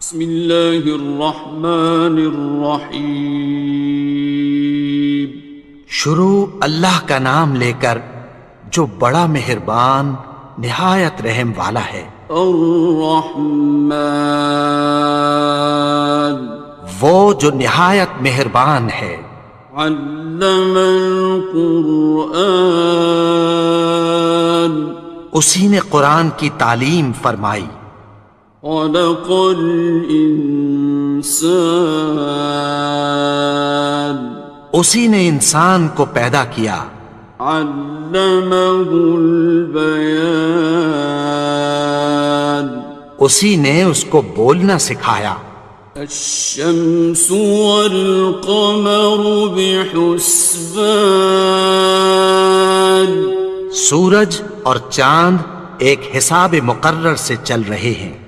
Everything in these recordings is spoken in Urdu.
بسم اللہ الرحمن الرحیم۔ شروع اللہ کا نام لے کر جو بڑا مہربان نہایت رحم والا ہے۔ الرحمن، وہ جو نہایت مہربان ہے۔ علم القرآن، اسی نے قرآن کی تعلیم فرمائی۔ خلق الانسان، اسی نے انسان کو پیدا کیا۔ علمہ البیان، اسی نے اس کو بولنا سکھایا۔ الشمس والقمر بحسبان، سورج اور چاند ایک حساب مقرر سے چل رہے ہیں۔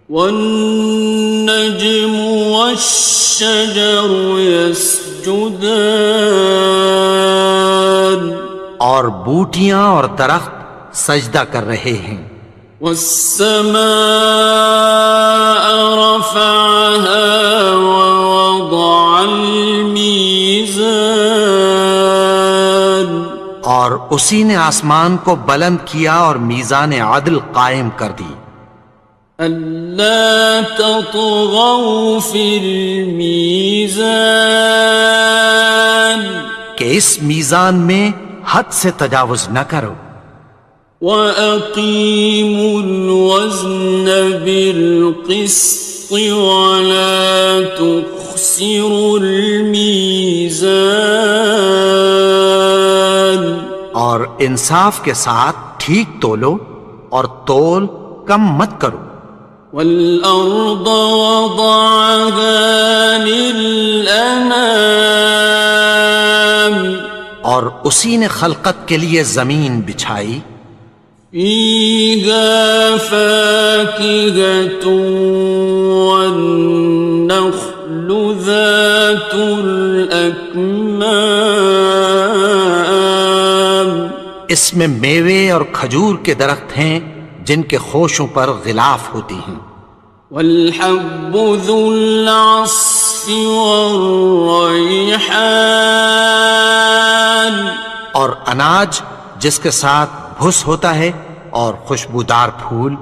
والنجم والشجر يسجدان، اور بوٹیاں اور درخت سجدہ کر رہے ہیں۔ والسماء رفعها ووضع الميزان، اور اسی نے آسمان کو بلند کیا اور میزان عدل قائم کر دی۔ ألا تطغوا في الميزان، کہ اس میزان میں حد سے تجاوز نہ کرو۔ وَأَقِيمُوا الْوَزْنَ بِالْقِسْطِ وَلَا تُخْسِرُوا الْمِيزَانَ، اور انصاف کے ساتھ ٹھیک تولو اور تول کم مت کرو۔ وَالْأَرْضَ وَضَعَهَا لِلْأَنَامِ، اور اسی نے خلقت کے لیے زمین بچھائی۔ فِيهَا فَاكِهَةٌ وَالنَّخْلُ ذَاتُ الْأَكْمَامِ، اس میں میوے اور کھجور کے درخت ہیں جن کے خوشوں پر غلاف ہوتی ہیں۔ وَالْحَبُّ ذُو الْعَصْفِ وَالرَّيْحَانِ، اور اناج جس کے ساتھ بھس ہوتا ہے اور خوشبودار پھول۔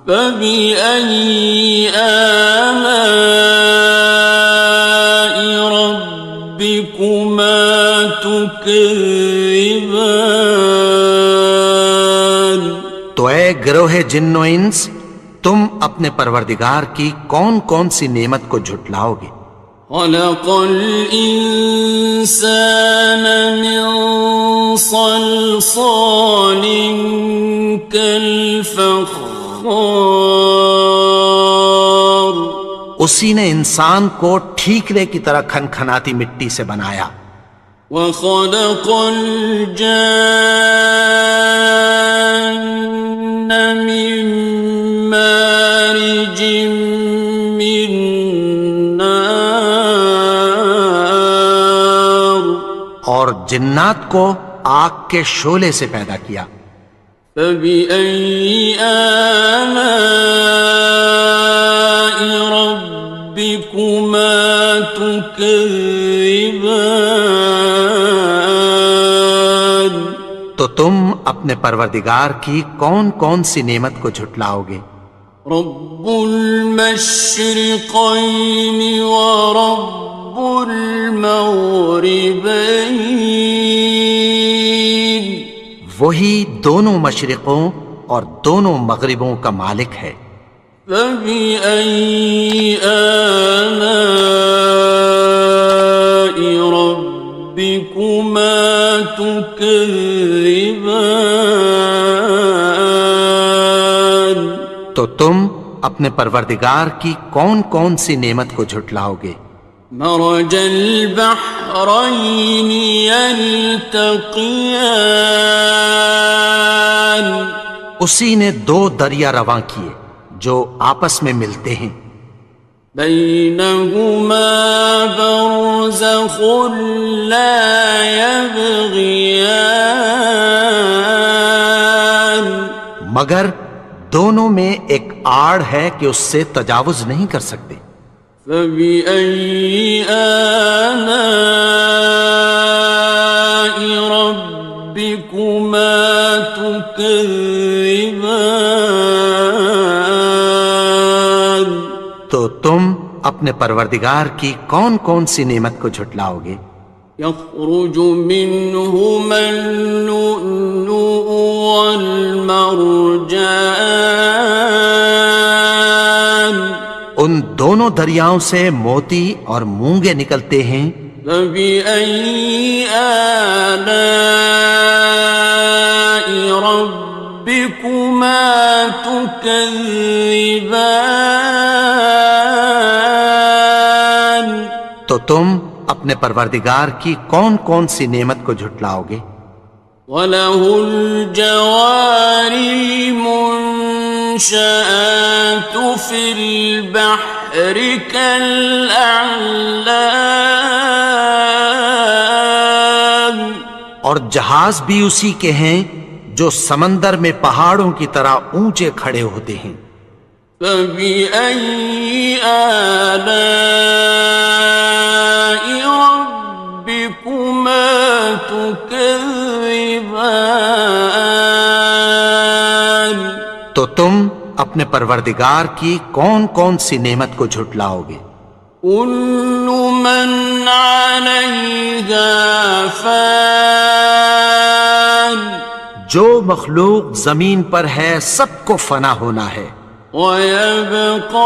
فَبِأَيِّ آلَاءِ رَبِّكُمَا تُكَذِّبَانِ، تو اے گروہ جن و انس، تم اپنے پروردگار کی کون کون سی نعمت کو جھٹلاؤ گے؟ خَلَقَ الْإِنسَانَ مِنْ صَلْصَالٍ كَالْفَخَّارِ، اسی نے انسان کو ٹھیکرے کی طرح کھنکھناتی مٹی سے بنایا۔ وَخَلَقَ الْجَانَّ مِن مَّارِجٍ مِّن نَّارٍ، اور جنات کو آگ کے شعلے سے پیدا کیا۔ فَبِأَيِّ آلَاءِ رَبِّكُمَا تُكَذِّبَانِ، تو تم اپنے پروردگار کی کون کون سی نعمت کو جھٹلاؤ گے؟ رب المشرقین ورب المغربین، وہی دونوں مشرقوں اور دونوں مغربوں کا مالک ہے۔ فَبِأَيِّ آلَاءِ رَبِّكُمَا تُكَذِّبَانِ، تو تم اپنے پروردگار کی کون کون سی نعمت کو جھٹلاؤ گے؟ مرج البحرین یلتقیان، اسی نے دو دریا رواں کیے جو آپس میں ملتے ہیں۔ بینہما برزخ لا یبغیان، مگر دونوں میں ایک آڑ ہے کہ اس سے تجاوز نہیں کر سکتے۔ فبأي آلاء ربكما تكذبان؟ تو تم اپنے پروردگار کی کون کون سی نعمت کو جھٹلاؤ گے؟ يخرج منهما اللؤلؤ والمرجان، ان دونوں دریاؤں سے موتی اور مونگے نکلتے ہیں۔ فبأي آلاء ربكما تكذبان؟ تو تم اپنے پروردگار کی کون کون سی نعمت کو جھٹلاؤ گے؟ وَلَهُ الْجَوَارِ الْمُنشَآتُ فِي الْبَحْرِ كَالْأَعْلَامِ، اور جہاز بھی اسی کے ہیں جو سمندر میں پہاڑوں کی طرح اونچے کھڑے ہوتے ہیں۔ فَبِأَيِّ آلَاءِ رَبِّكُمَا تُكَذِّبَانِ؟ تو تم اپنے پروردگار کی کون کون سی نعمت کو جھٹلاؤ گے؟ كُلُّ مَنْ عَلَيْهَا فَانٍ، جو مخلوق زمین پر ہے سب کو فنا ہونا ہے۔ وَيَبْقَى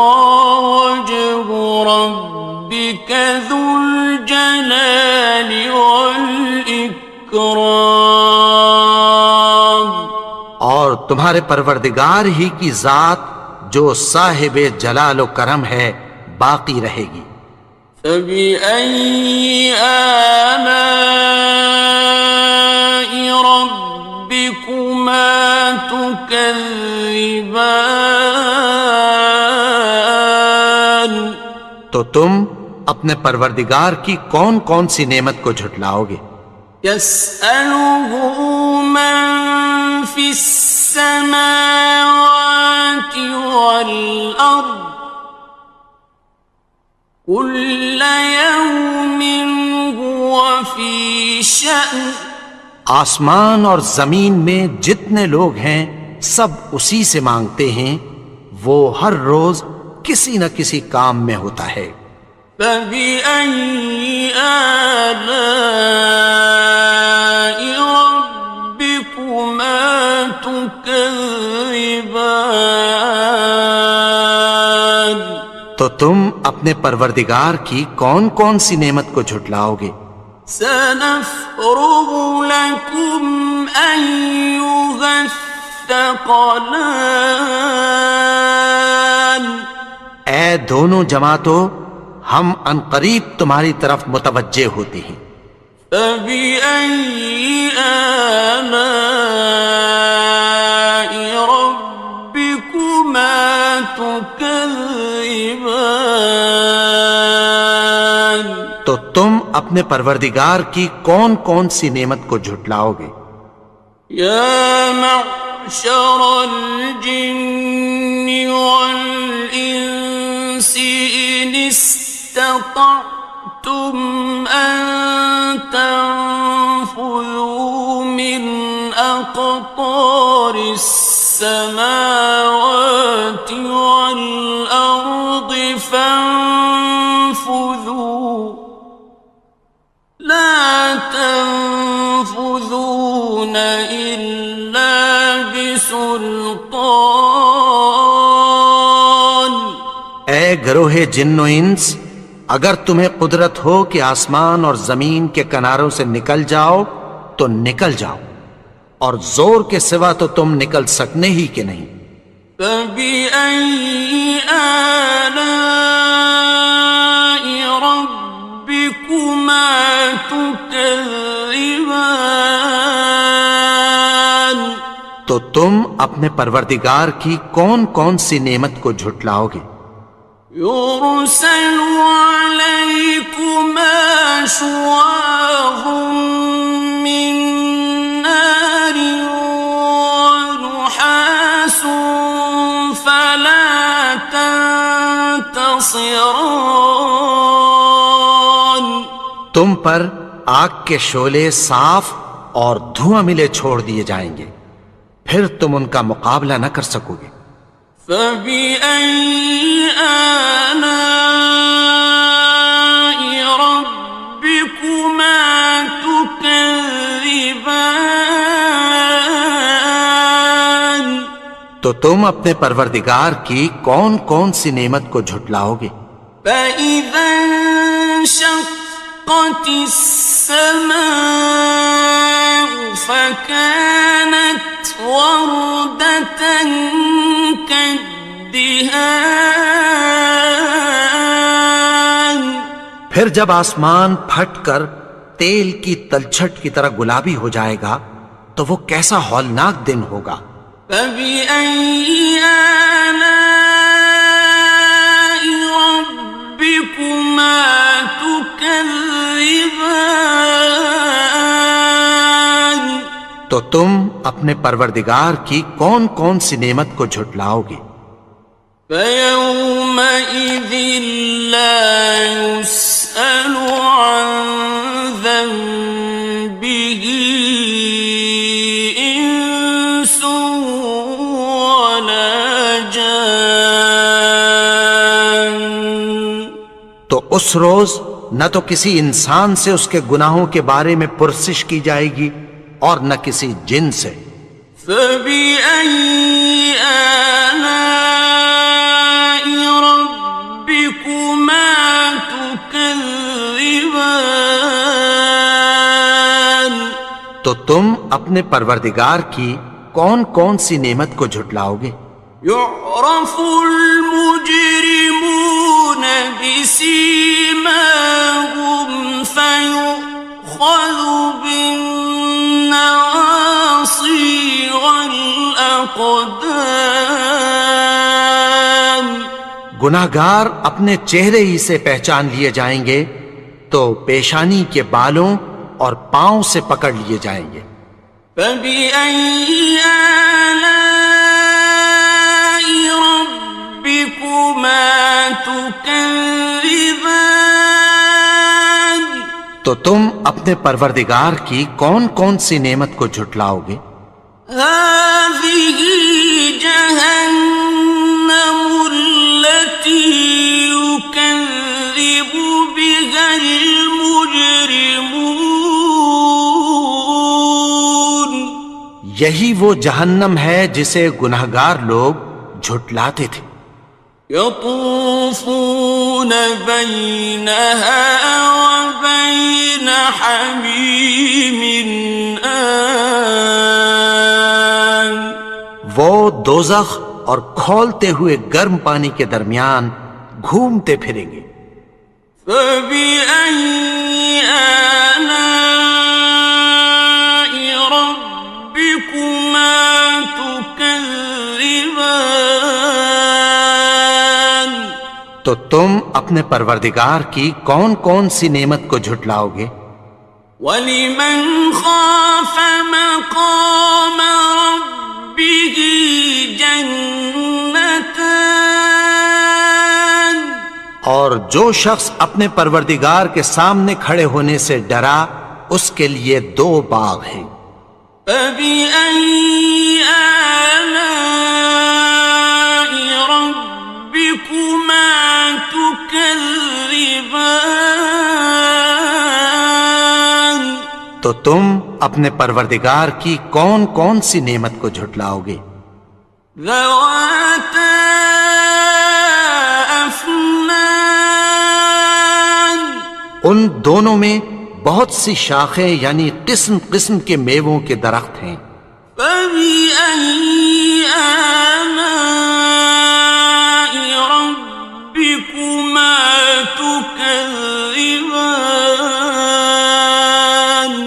وَجْهُ رَبِّكَ ذُو الْجَلَالِ وَالْإِكْرَامِ، اور تمہارے پروردگار ہی کی ذات جو صاحب جلال و کرم ہے باقی رہے گی۔ فَبِأَيِّ آلَاءِ رَبِّكُمَا تُكَذِّبَانِ؟ تو تم اپنے پروردگار کی کون کون سی نعمت کو جھٹلاؤ گے؟ يَسْأَلُهُ مَن فِي السَّمَاوَاتِ وَالْأَرْضِ كُلَّ يَوْمٍ هُوَ فِي شَأْنٍ، آسمان اور زمین میں جتنے لوگ ہیں سب اسی سے مانگتے ہیں، وہ ہر روز کسی نہ کسی کام میں ہوتا ہے۔ فَبِأَيِّ آلَاءِ رَبِّكُمَا تُكَذِّبَانِ؟ تو تم اپنے پروردگار کی کون کون سی نعمت کو جھٹلاؤ گے؟ سَنَفْرُغُ لَكُمْ أَيُّهَ الثَّقَلَانِ، اے دونوں جماعتوں، ہم عنقریب تمہاری طرف متوجہ ہوتے ہیں۔ فَبِأَيِّ آلَاءِ رَبِّكُمَا تُكَذِّبَانِ؟ تو تم اپنے پروردگار کی کون کون سی نعمت کو جھٹلاؤ گے؟ يَا مَعْشَرَ الْجِنِّ وَالْإِنسِ إِنِ اسْتَطَعْتُمْ أَن تَنفُذُوا مِنْ أَقْطَارِ السَّمَاوَاتِ وَالْأَرْضِ فَانفُذُوا، لَا تَنفُذُونَ إِلَّا بِسُلْطَانٍ۔ اے گروہ جن و انس، اگر تمہیں قدرت ہو کہ آسمان اور زمین کے کناروں سے نکل جاؤ تو نکل جاؤ، اور زور کے سوا تو تم نکل سکنے ہی کہ نہیں۔ فَبِأَيِّ آلَاءِ رَبِّكُمَا تُكَذِّبَانِ؟ تو تم اپنے پروردگار کی کون کون سی نعمت کو جھٹلاؤ گے؟ يُرْسَلُ عَلَيْكُمَا شُوَاظٌ مِّن نَّارٍ وَنُحَاسٌ خاصران. تم پر آگ کے شعلے صاف اور دھواں ملے چھوڑ دیے جائیں گے، پھر تم ان کا مقابلہ نہ کر سکو گے۔ فبأي آلاء ربكما تكذبان. تو تم اپنے پروردگار کی کون کون سی نعمت کو جھٹلاؤ گے؟ فإذا انشقت السماء فكانت وردة كالدهان. پھر جب آسمان پھٹ کر تیل کی تلچھٹ کی طرح گلابی ہو جائے گا تو وہ کیسا ہولناک دن ہوگا۔ فبأي آلاء ربكما تكذبان. تو تم اپنے پروردگار کی کون کون سی نعمت کو جھٹلاؤ گے؟ فيومئذ لا يسأل عن ذنبه إنس ولا جان. تو اس روز نہ تو کسی انسان سے اس کے گناہوں کے بارے میں پرسش کی جائے گی اور نہ کسی جن سے۔ فبأي آلاء ربكما تكذبان. تو تم اپنے پروردگار کی کون کون سی نعمت کو جھٹلاؤ گے؟ يعرف المجرمون بسيماهم فيؤخذ بالنواصي والأقدام. گناہگار اپنے چہرے ہی سے پہچان لیے جائیں گے تو پیشانی کے بالوں اور پاؤں سے پکڑ لیے جائیں گے۔ فبأي آلاء ربكما تكذبان. تو تم اپنے پروردگار کی کون کون سی نعمت کو جھٹلاؤ گے؟ هذه جهنم التي يكذب بها المجرمون. یہی وہ جہنم ہے جسے گناہگار لوگ جھٹلاتے تھے۔ يطوفون بينها وبين حميم آن. وہ دوزخ اور کھولتے ہوئے گرم پانی کے درمیان گھومتے پھریں گے۔ فبأي آلاء ربكما تكذبان. تو تم اپنے پروردگار کی کون کون سی نعمت کو جھٹلاؤ گے؟ وَلِمَنْ خَافَ مَقَامَ رَبِّهِ جَنَّتَانِ. اور جو شخص اپنے پروردگار کے سامنے کھڑے ہونے سے ڈرا اس کے لیے دو باغ ہیں۔ فَبِأَيِّ آلَاءِ رَبِّكُمَا تُكَذِّبَانِ. تو تم اپنے پروردگار کی کون کون سی نعمت کو جھٹلاؤ گے؟ ذَوَاتَا أَفْنَانٍ. ان دونوں میں بہت سی شاخیں یعنی قسم قسم کے میووں کے درخت ہیں۔ فَبِأَيِّ آلَاءِ رَبِّكُمَا تُكَذِّبَانِ.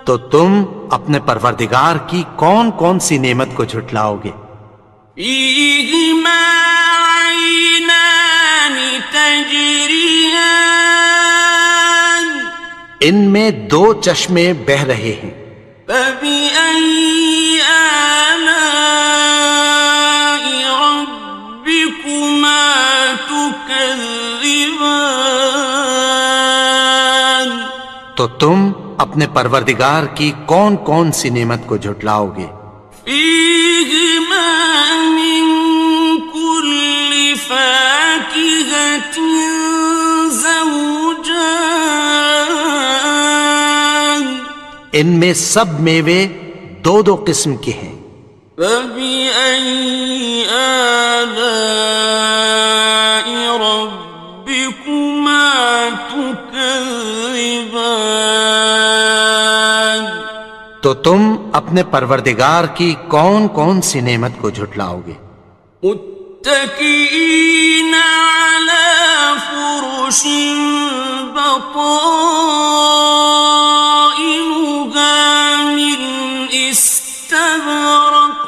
تو تم اپنے پروردگار کی کون کون سی نعمت کو جھٹلاؤ گے؟ فِيهِمَا عَيْنَانِ تَجْرِيَانِ. ان میں دو چشمے بہہ رہے ہیں۔ فَبِأَيِّ آلَاءِ رَبِّكُمَا تُكَذِّبَانِ. تكذبان تو تم اپنے پروردگار کی کون کون سی نعمت کو جھٹلاؤ گے؟ فيهما من كل فاكهة زوجان ان میں سب میوے دو دو قسم کے ہیں۔ فبأي آلاء ربكما تكذبان تو تم اپنے پروردگار کی کون کون سی نعمت کو جھٹلاؤ گے؟ متكئين على فرش بطائنها من استبرق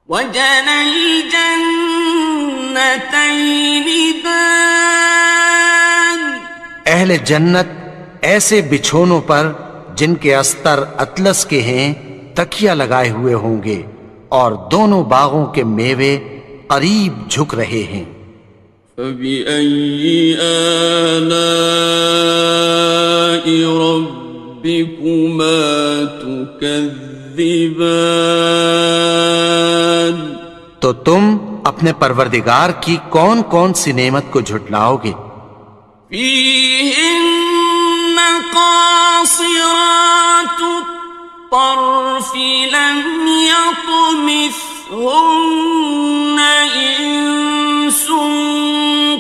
وجنى الجنتين دان اہل جنت ایسے بچھونوں پر جن کے استر اطلس کے ہیں تکیہ لگائے ہوئے ہوں گے اور دونوں باغوں کے میوے قریب جھک رہے ہیں۔ فبأي آلاء ربكما تكذبان تو تم اپنے پروردگار کی کون کون سی نعمت کو جھٹلاؤ گے؟ فيهن قاصرات الطرف لم يطمثهن إنس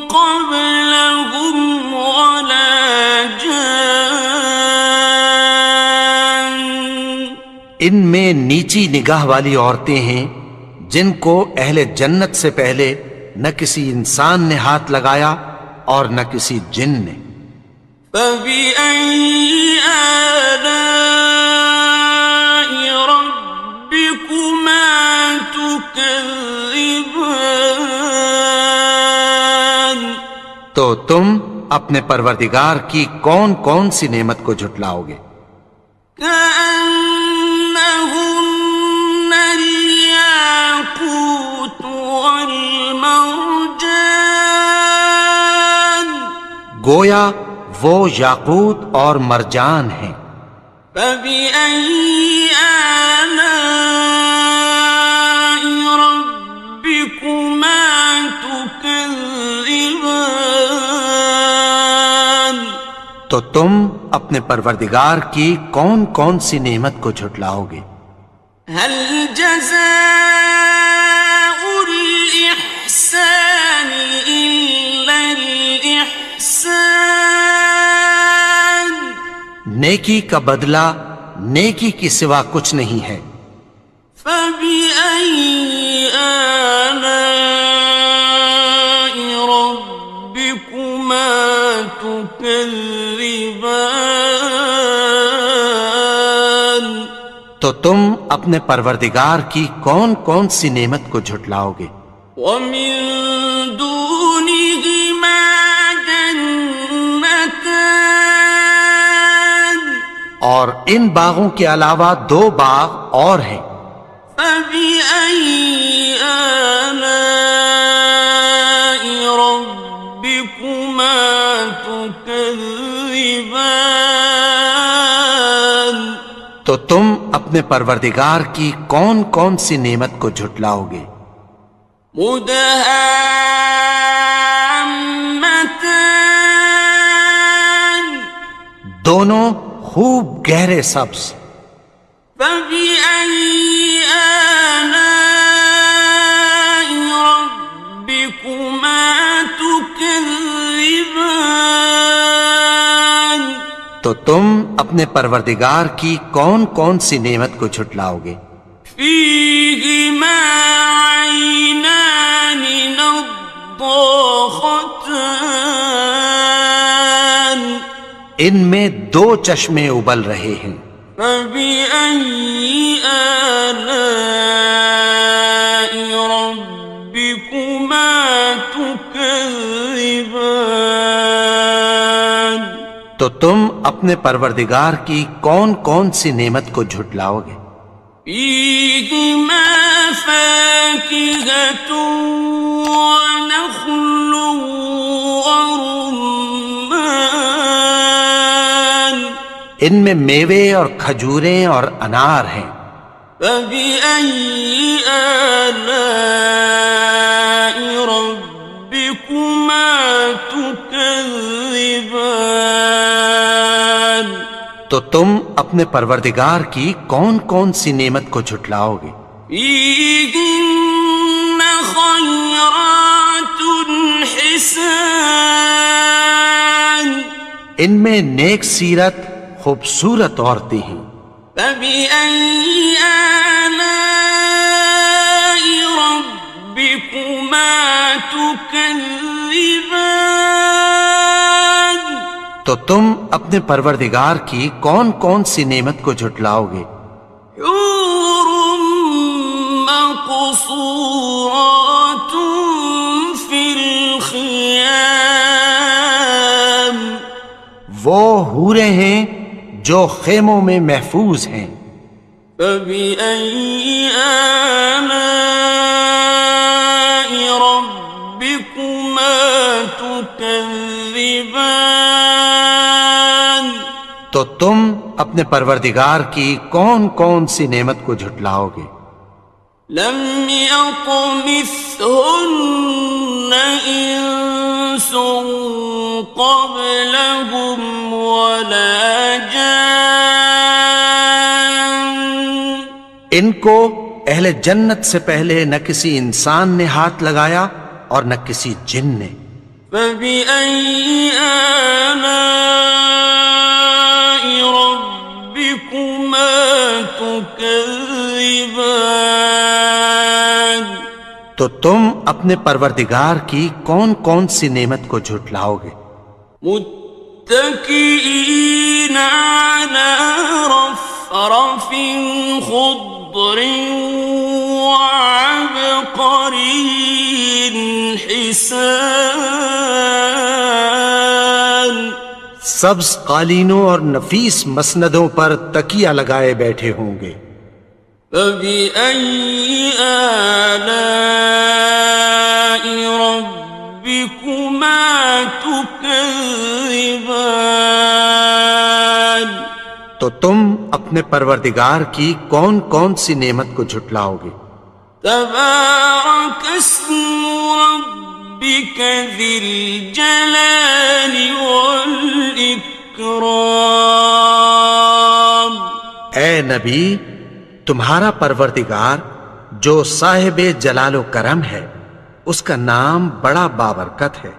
قبلهم ولا جان ان میں نیچی نگاہ والی عورتیں ہیں جن کو اہل جنت سے پہلے نہ کسی انسان نے ہاتھ لگایا اور نہ کسی جن نے۔ فبأي آلاء ربكما تكذبان تو تم اپنے پروردگار کی کون کون سی نعمت کو جھٹلاؤ گے؟ كأنهن الياقوت والمرجان گویا وہ یاقوت اور مرجان ہیں۔ فبأي آلاء ربكما تكذبان تو تم اپنے پروردگار کی کون کون سی نعمت کو جھٹلاؤ گے؟ هل جزاء الإحسان إلا الإحسان نیکی کا بدلہ نیکی کی سوا کچھ نہیں ہے۔ فبأي آلاء ربكما تكذبان تو تم اپنے پروردگار کی کون کون سی نعمت کو جھٹلاؤ گے؟ ومن دونهما جنتان اور ان باغوں کے علاوہ دو باغ اور ہیں۔ فبأي آلاء ربكما تكذبان تو تم اپنے پروردگار کی کون کون سی نعمت کو جھٹلاؤ گے؟ مدهامتان دونوں خوب گہرے سبز۔ فبأي آلاء ربكما تكذبان تو تم اپنے پروردگار کی کون کون سی نعمت کو جھٹلاؤ گے؟ فيهما عينان نضاختان ان میں دو چشمے ابل رہے ہیں۔ فبأي آلاء ربكما تكذبان تو تم اپنے پروردگار کی کون کون سی نعمت کو جھٹلاؤ گے؟ فيهما فاكهة ونخل ورمان ان میں میوے اور کھجوریں اور انار ہیں. فبأي آلاء ربكما تكذبان تو تم اپنے پروردگار کی کون کون سی نعمت کو جھٹلاؤ گے؟ فيهن خيرات حسان ان میں نیک سیرت خوبصورت عورتیں ہیں. فبأي آلاء ربكما تكذبان تو تم اپنے پروردگار کی کون کون سی نعمت کو جھٹلاؤ گے؟ حور مقصورات في الخيام وہ حوریں ہیں جو خیموں میں محفوظ ہیں. فبأي آلاء ربكما تكذبان تو تم اپنے پروردگار کی کون کون سی نعمت کو جھٹلاؤ گے؟ لم يطمثهن إنس قبلهم ولا جان ان کو اہل جنت سے پہلے نہ کسی انسان نے ہاتھ لگایا اور نہ کسی جن نے. فبأي آلاء ربكما تكذبان تو تم اپنے پروردگار کی کون کون سی نعمت کو جھٹلاؤ گے؟ متكئين على رفرف خضر وعبقري حسان سبز قالینوں اور نفیس مسندوں پر تکیہ لگائے بیٹھے ہوں گے. فبأي آلاء ربكما تكذبان تو تم اپنے پروردگار کی کون کون سی نعمت کو جھٹلاؤ گے؟ تبارك اسم ربك ذي الجلال والإكرام اے نبی، تمہارا پروردگار جو صاحب جلال و کرم ہے، اس کا نام بڑا بابرکت ہے.